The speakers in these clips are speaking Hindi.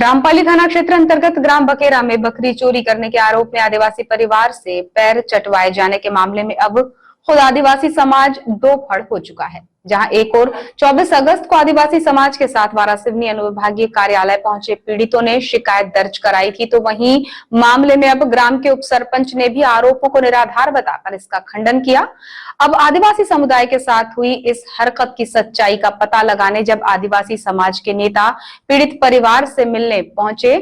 रामपाली थाना क्षेत्र अंतर्गत ग्राम बकेरा में बकरी चोरी करने के आरोप में आदिवासी परिवार से पैर चटवाए जाने के मामले में अब खुद आदिवासी समाज दो फड़ हो चुका है। जहां एक और 24 अगस्त को आदिवासी समाज के साथ वारासिवनी अनुविभागीय कार्यालय पहुंचे पीड़ितों ने शिकायत दर्ज कराई थी, तो वहीं मामले में अब ग्राम के उप सरपंच ने भी आरोपों को निराधार बताकर इसका खंडन किया। अब आदिवासी समुदाय के साथ हुई इस हरकत की सच्चाई का पता लगाने जब आदिवासी समाज के नेता पीड़ित परिवार से मिलने पहुंचे,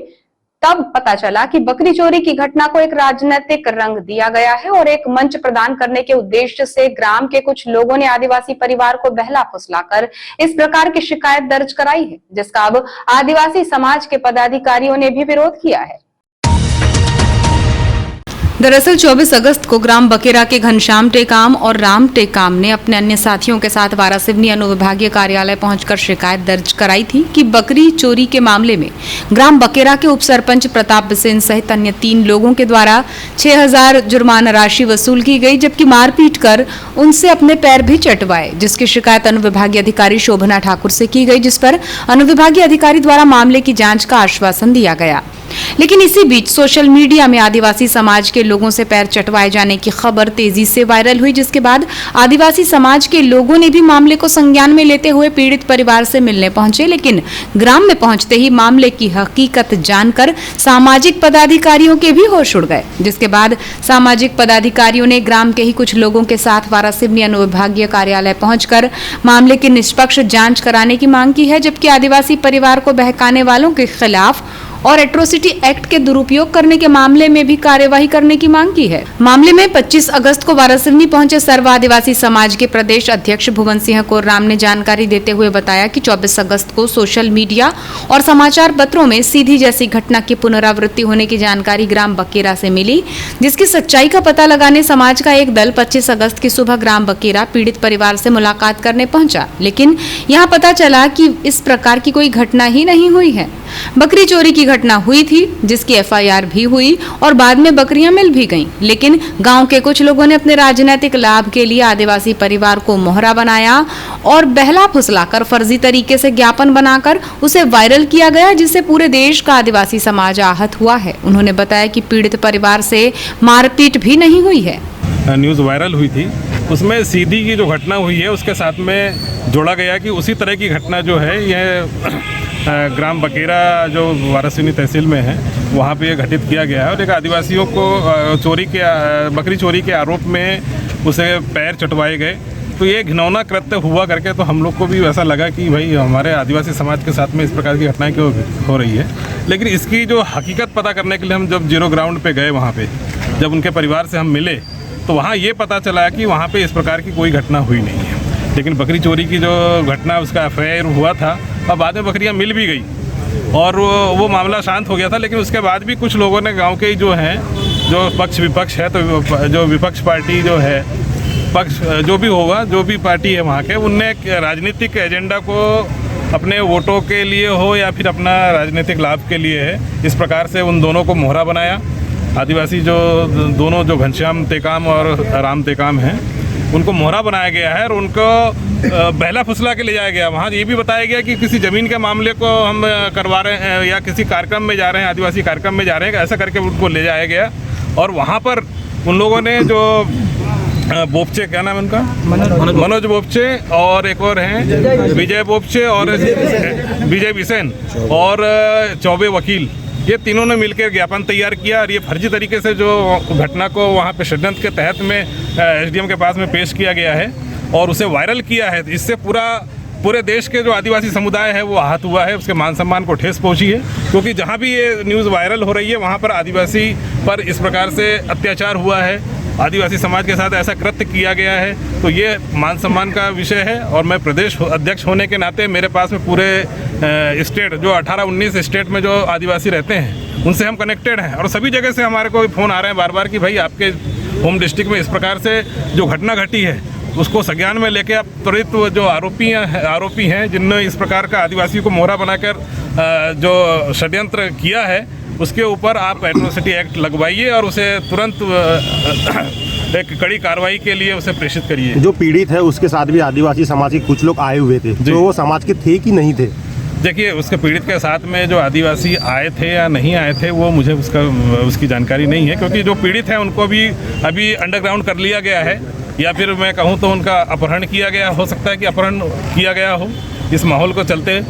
तब पता चला कि बकरी चोरी की घटना को एक राजनीतिक रंग दिया गया है और एक मंच प्रदान करने के उद्देश्य से ग्राम के कुछ लोगों ने आदिवासी परिवार को बहला फुसलाकर इस प्रकार की शिकायत दर्ज कराई है, जिसका अब आदिवासी समाज के पदाधिकारियों ने भी विरोध किया है। दरअसल 24 अगस्त को ग्राम बकेरा के घनश्याम टेकाम और राम टेकाम ने अपने अन्य साथियों के साथ वारासिवनी अनुविभागीय कार्यालय पहुंचकर शिकायत दर्ज कराई थी कि बकरी चोरी के मामले में ग्राम बकेरा के उप सरपंच प्रताप बिसेन सहित अन्य 3 लोगों के द्वारा 6000 जुर्माना राशि वसूल की गई, जबकि मारपीट कर उनसे अपने पैर भी चटवाए, जिसकी शिकायत अनुविभागीय अधिकारी शोभना ठाकुर से की गई, जिस पर अनुविभागीय अधिकारी द्वारा मामले की जांच का आश्वासन दिया गया। लेकिन इसी बीच सोशल मीडिया में आदिवासी समाज के लोगों से पैर चटवाए जाने की खबर तेजी से वायरल हुई, जिसके बाद आदिवासी समाज के लोगों ने भी मामले को संज्ञान में लेते हुए पीड़ित परिवार से मिलने पहुंचे। लेकिन ग्राम में पहुंचते ही मामले की हकीकत जानकर सामाजिक पदाधिकारियों के भी होश उड़ गए, जिसके बाद सामाजिक पदाधिकारियों ने ग्राम के ही कुछ लोगों के साथ वारासिवनी अनुविभागीय कार्यालय पहुंचकर मामले की निष्पक्ष जांच कराने की मांग की है, जबकि आदिवासी परिवार को बहकाने वालों के खिलाफ और एट्रोसिटी एक्ट के दुरुपयोग करने के मामले में भी कार्यवाही करने की मांग की है। मामले में 25 अगस्त को वारासिवनी पहुंचे सर्व आदिवासी समाज के प्रदेश अध्यक्ष भुवन सिंह कोर्राम ने जानकारी देते हुए बताया कि 24 अगस्त को सोशल मीडिया और समाचार पत्रों में सीधी जैसी घटना की पुनरावृत्ति होने की जानकारी ग्राम बकेरा से मिली, जिसकी सच्चाई का पता लगाने समाज का एक दल 25 अगस्त की सुबह ग्राम बकेरा पीड़ित परिवार से मुलाकात करने पहुंचा। लेकिन यहाँ पता चला कि इस प्रकार की कोई घटना ही नहीं हुई है। बकरी चोरी की घटना हुई थी, जिसकी एफआईआर भी हुई और बाद में बकरियां मिल भी गईं। लेकिन गांव के कुछ लोगों ने अपने राजनीतिक लाभ के लिए आदिवासी परिवार को मोहरा बनाया और बहला फुसलाकर फर्जी तरीके से ज्ञापन बनाकर उसे वायरल किया गया, जिससे पूरे देश का आदिवासी समाज आहत हुआ है। उन्होंने बताया कि पीड़ित परिवार से मारपीट भी नहीं हुई है। न्यूज़ वायरल हुई थी, उसमें सीधी की जो घटना हुई है उसके साथ में जोड़ा गया कि उसी तरह की घटना जो है यह ग्राम बकेरा जो वारासिवनी तहसील में है वहाँ पे ये घटित किया गया है और एक आदिवासियों को बकरी चोरी के आरोप में उसे पैर चटवाए गए। तो ये घिनौना कृत्य हुआ करके तो हम लोग को भी ऐसा लगा कि भाई हमारे आदिवासी समाज के साथ में इस प्रकार की घटनाएं क्यों हो रही है। लेकिन इसकी जो हकीकत पता करने के लिए हम जब जीरो ग्राउंड पे गए, वहाँ पे जब उनके परिवार से हम मिले तो वहाँ ये पता चला कि वहाँ पे इस प्रकार की कोई घटना हुई नहीं है। लेकिन बकरी चोरी की जो घटना उसका एफआईआर हुआ था और बाद में बकरियां मिल भी गई और वो मामला शांत हो गया था। लेकिन उसके बाद भी कुछ लोगों ने गांव के ही जो हैं, जो पक्ष विपक्ष है, तो जो विपक्ष पार्टी जो है, पक्ष जो भी होगा, जो भी पार्टी है वहाँ के, उनने एक राजनीतिक एजेंडा को अपने वोटों के लिए हो या फिर अपना राजनीतिक लाभ के लिए है, इस प्रकार से उन दोनों को मोहरा बनाया। आदिवासी जो दोनों जो घनश्याम टेकाम और राम टेकाम हैं उनको मोहरा बनाया गया है और उनको बहला फुसला के ले जाया गया। वहाँ ये भी बताया गया कि किसी ज़मीन के मामले को हम करवा रहे हैं या किसी कार्यक्रम में जा रहे हैं, आदिवासी कार्यक्रम में जा रहे हैं, ऐसा करके उनको ले जाया गया। और वहाँ पर उन लोगों ने जो बोपचे, क्या नाम है उनका, मनोज बोपचे और एक और हैं विजय बोपचे और विजय बिसेन और चौबे वकील, ये तीनों ने मिलकर ज्ञापन तैयार किया और ये फर्जी तरीके से जो घटना को वहाँ पे षड्यंत्र के तहत में एसडीएम के पास में पेश किया गया है और उसे वायरल किया है। इससे पूरे देश के जो आदिवासी समुदाय है वो आहत हुआ है, उसके मान सम्मान को ठेस पहुँची है। क्योंकि जहाँ भी ये न्यूज़ वायरल हो रही है वहाँ पर आदिवासी पर इस प्रकार से अत्याचार हुआ है, आदिवासी समाज के साथ ऐसा कृत्य किया गया है, तो ये मान सम्मान का विषय है। और मैं प्रदेश अध्यक्ष होने के नाते मेरे पास में पूरे स्टेट जो 18-19 स्टेट में जो आदिवासी रहते हैं उनसे हम कनेक्टेड हैं और सभी जगह से हमारे को फ़ोन आ रहे हैं बार बार कि भाई आपके होम डिस्ट्रिक्ट में इस प्रकार से जो घटना घटी है उसको संज्ञान में लेके आप त्वरित जो आरोपी हैं जिनने इस प्रकार का आदिवासी को मोहरा बनाकर जो षड्यंत्र किया है उसके ऊपर आप एट्रोसिटी एक्ट लगवाइए और उसे तुरंत एक कड़ी कार्रवाई के लिए उसे प्रेषित करिए। जो पीड़ित है उसके साथ भी आदिवासी समाज के कुछ लोग आए हुए थे, तो वो समाज के थे कि नहीं थे? देखिए, उसके पीड़ित के साथ में जो आदिवासी आए थे या नहीं आए थे वो मुझे उसकी जानकारी नहीं है, क्योंकि जो पीड़ित हैं उनको भी अभी अंडरग्राउंड कर लिया गया है, या फिर मैं कहूँ तो उनका अपहरण किया गया, हो सकता है कि अपहरण किया गया हो। इस माहौल को चलते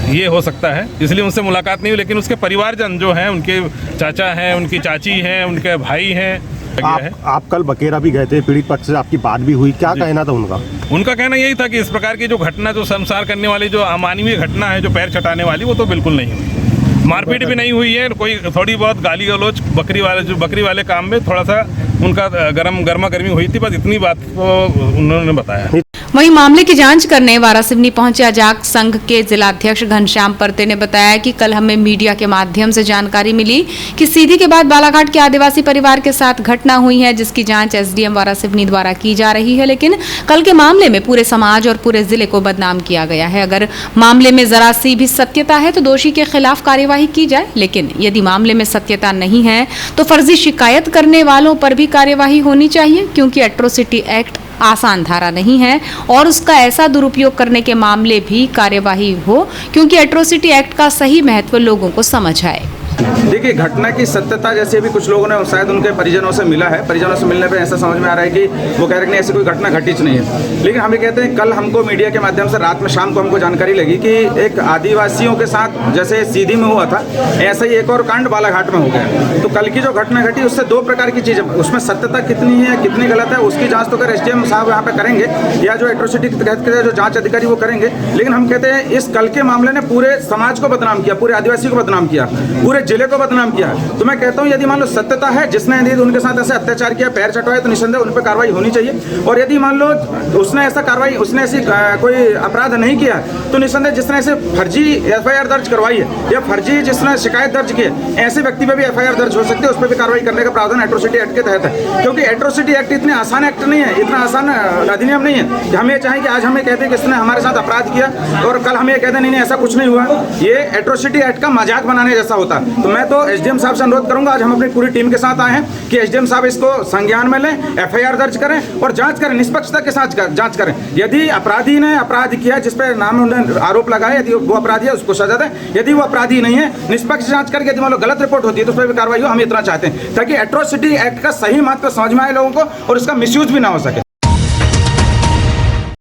ये हो सकता है, इसलिए उनसे मुलाकात नहीं हुई। लेकिन उसके परिवारजन जो हैं, उनके चाचा हैं, उनकी चाची हैं, उनके भाई हैं। आप कल बकेरा भी गए थे, पीड़ित पक्ष से आपकी बात भी हुई, क्या कहना था उनका? उनका कहना यही था कि इस प्रकार की जो घटना, जो शर्मसार करने वाली, जो अमानवीय घटना है, जो पैर चटाने वाली, वो तो बिल्कुल नहीं हुई। मारपीट भी नहीं हुई है, कोई थोड़ी बहुत गाली गलौज बकरी वाले काम में थोड़ा सा उनका गर्मा गर्मी हुई थी, बस इतनी बात को उन्होंने बताया। वहीं मामले की जांच करने वारासिवनी पहुंचे अजाक संघ के जिलाध्यक्ष घनश्याम परते ने बताया कि कल हमें मीडिया के माध्यम से जानकारी मिली कि सीधी के बाद बालाघाट के आदिवासी परिवार के साथ घटना हुई है, जिसकी जांच एसडीएम वारासिवनी द्वारा की जा रही है। लेकिन कल के मामले में पूरे समाज और पूरे जिले को बदनाम किया गया है। अगर मामले में जरा सी भी सत्यता है तो दोषी के खिलाफ कार्यवाही की जाए, लेकिन यदि मामले में सत्यता नहीं है तो फर्जी शिकायत करने वालों पर भी कार्यवाही होनी चाहिए, क्योंकि एट्रोसिटी एक्ट आसान धारा नहीं है और उसका ऐसा दुरुपयोग करने के मामले भी कार्यवाही हो, क्योंकि एट्रोसिटी एक्ट का सही महत्व लोगों को समझ आए। देखिए, घटना की सत्यता जैसे भी कुछ लोगों ने शायद उनके परिजनों से मिला है, परिजनों से मिलने पे ऐसा समझ में आ रहा है कि वो कह रहे हैं कि ऐसी कोई घटना घटित नहीं है। लेकिन हम ये कहते हैं, कल हमको मीडिया के माध्यम से रात में शाम को हमको जानकारी लगी कि एक आदिवासियों के साथ जैसे सीधी में हुआ था, ऐसा ही एक और कांड बालाघाट में हो गया। तो कल की जो घटना घटी उससे दो प्रकार की चीज़ें, उसमें सत्यता कितनी है कितनी गलत है उसकी जाँच तो कर एसडीएम साहब यहाँ पे करेंगे, या जो एट्रोसिटी के तहत के जो जाँच अधिकारी वो करेंगे। लेकिन हम कहते हैं इस कल के मामले ने पूरे समाज को बदनाम किया, पूरे आदिवासी को बदनाम किया, पूरे जिले को बदनाम किया। तो मैं कहता हूं, यदि मान लो सत्यता है, जिसने यदि उनके साथ ऐसे अत्याचार किया, पैर चटवाए, तो निसंदेह उन पर कार्रवाई होनी चाहिए। और यदि मान लो उसने ऐसी कोई अपराध नहीं किया, तो निसंदेह जिसने ऐसे फर्जी एफआईआर दर्ज करवाई है या फर्जी जिसने शिकायत दर्ज की है, ऐसे व्यक्ति पर भी एफआईआर दर्ज हो सकती है, उस पर भी कार्रवाई करने का प्रावधान एट्रोसिटी एक्ट के तहत है। क्योंकि एट्रोसिटी एक्ट इतने आसान एक्ट नहीं है, इतना आसान अधिनियम नहीं है कि हम ये चाहें कि आज हमें कहते हैं कि इसने हमारे साथ अपराध किया और कल हम ये कहते हैं नहीं ऐसा कुछ नहीं हुआ। ये एट्रोसिटी एक्ट का मजाक बनाने जैसा होता। तो मैं तो एसडीएम साहब से अनुरोध करूंगा, आज हम अपनी पूरी टीम के साथ आए हैं कि एसडीएम साहब इसको संज्ञान में लें, एफआईआर दर्ज करें और जांच करें, निष्पक्षता के साथ जांच करें। यदि अपराधी ने अपराध किया, जिस पर नाम उन्होंने आरोप लगाया, यदि वो अपराधी है उसको सजा दें, यदि वो अपराधी नहीं है निष्पक्ष जांच करके यदि मान लो गलत रिपोर्ट होती है तो उस पर भी कार्रवाई हो। हम इतना चाहते हैं ताकि एट्रोसिटी एक्ट का सही महत्व समझ में आए लोगों को और उसका मिसयूज भी ना हो सके।